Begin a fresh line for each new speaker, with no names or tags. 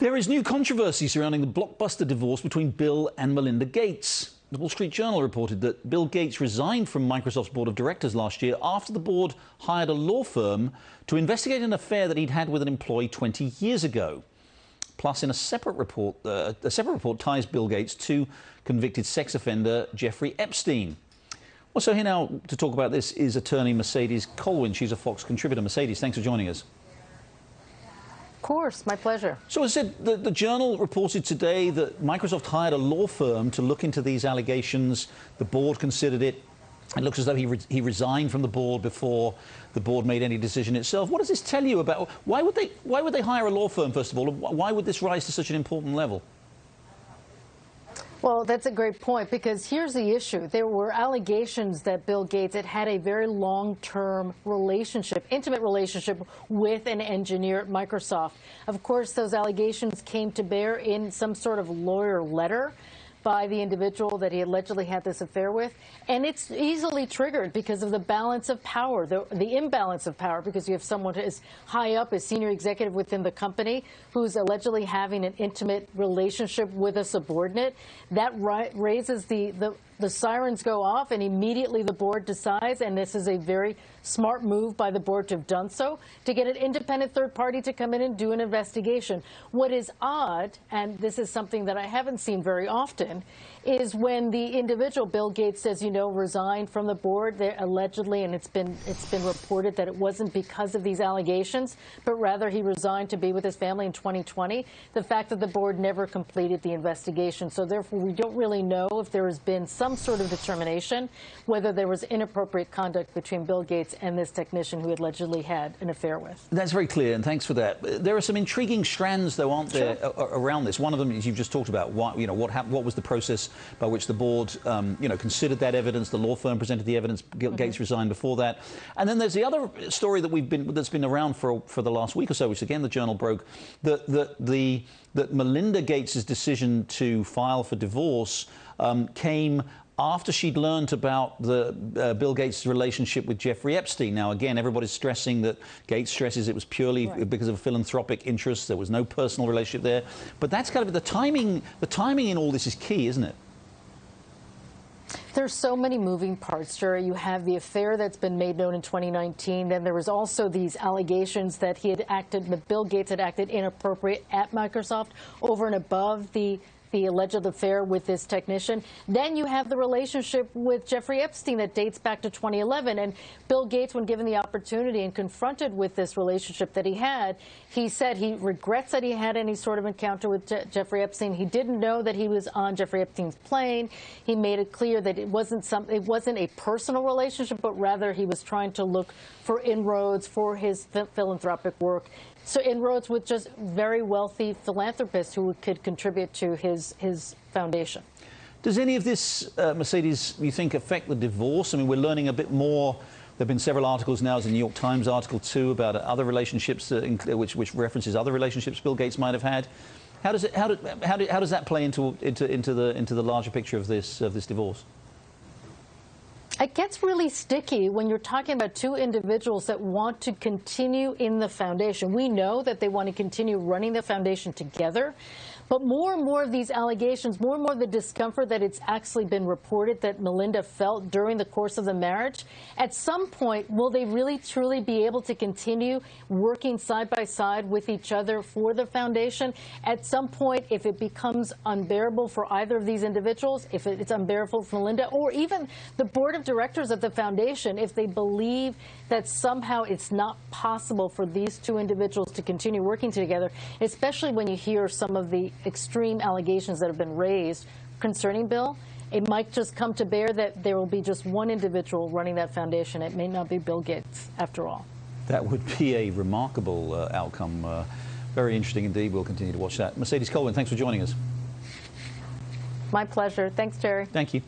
There is new controversy surrounding the blockbuster divorce between Bill and Melinda Gates. The Wall Street Journal reported that Bill Gates resigned from Microsoft's board of directors last year after the board hired a law firm to investigate an affair that he'd had with an employee 20 years ago. Plus, in a separate report ties Bill Gates to convicted sex offender Jeffrey Epstein. Well, so here now to talk about this is attorney Mercedes Colwin. She's a Fox contributor. Mercedes, thanks for joining us.
Of course, my pleasure.
So as I said, the Journal reported today that Microsoft hired a law firm to look into these allegations. The board considered it. It looks as though he resigned from the board before the board made any decision itself. What does this tell you about why would they hire a law firm, first of all? Why would this rise to such an important level?
Well, that's a great point, because here's the issue. There were allegations that Bill Gates had a very long-term relationship, intimate relationship with an engineer at Microsoft. Of course, those allegations came to bear in some sort of lawyer letter by the individual that he allegedly had this affair with. And it's easily triggered because of the balance of power, the imbalance of power, because you have someone who is high up, a senior executive within the company, who's allegedly having an intimate relationship with a subordinate. That raises the sirens go off, and immediately the board decides, and this is a very smart move by the board to have done so, to get an independent third party to come in and do an investigation. What is odd, and this is something that I haven't seen very often, is when the individual, Bill Gates, as you know, resigned from the board, allegedly, and it's been reported that it wasn't because of these allegations, but rather he resigned to be with his family in 2020. The fact that the board never completed the investigation, so therefore we don't really know if there has been some sort of determination whether there was inappropriate conduct between Bill Gates and this technician who allegedly had an affair with.
That's very clear, and thanks for that. There are some intriguing strands, though, aren't there,
Sure.
around this? One of them is you've just talked about. What was the process by which the board, considered that evidence? The law firm presented the evidence. Gates resigned before that, and then there's the other story that's been around for the last week or so, which again the Journal broke, that Melinda Gates' decision to file for divorce came after she'd learned about the Bill Gates' relationship with Jeffrey Epstein. Now, again, everybody's stressing that Gates stresses it was purely because of philanthropic interests. There was no personal relationship there. But that's kind of the timing. The timing in all this is key, isn't it?
There's so many moving parts, Jerry. You have the affair that's been made known in 2019. Then there was also these allegations that Bill Gates had acted inappropriate at Microsoft over and above the alleged affair with this technician. Then you have the relationship with Jeffrey Epstein that dates back to 2011. And Bill Gates, when given the opportunity and confronted with this relationship that he had, he said he regrets that he had any sort of encounter with Jeffrey Epstein. He didn't know that he was on Jeffrey Epstein's plane. He made it clear that it wasn't a personal relationship, but rather he was trying to look for inroads for his philanthropic work. So inroads with just very wealthy philanthropists who could contribute to his foundation.
Does any of this, Mercedes, you think, affect the divorce? I mean, we're learning a bit more. There have been several articles now, as the New York Times article too, about other relationships, which references other relationships Bill Gates might have had. How does that play into the larger picture of this divorce?
It gets really sticky when you're talking about two individuals that want to continue in the foundation. We know that they want to continue running the foundation together, but more and more of these allegations, more and more of the discomfort that it's actually been reported that Melinda felt during the course of the marriage, at some point, will they really truly be able to continue working side by side with each other for the foundation? At some point, if it becomes unbearable for either of these individuals, if it's unbearable for Melinda, or even the board of directors of the foundation, if they believe that somehow it's not possible for these two individuals to continue working together, especially when you hear some of the extreme allegations that have been raised concerning Bill, it might just come to bear that there will be just one individual running that foundation. It may not be Bill Gates after all.
That would be a remarkable outcome. Very interesting indeed. We'll continue to watch that. Mercedes Colwin, thanks for joining us.
My pleasure. Thanks, Jerry.
Thank you.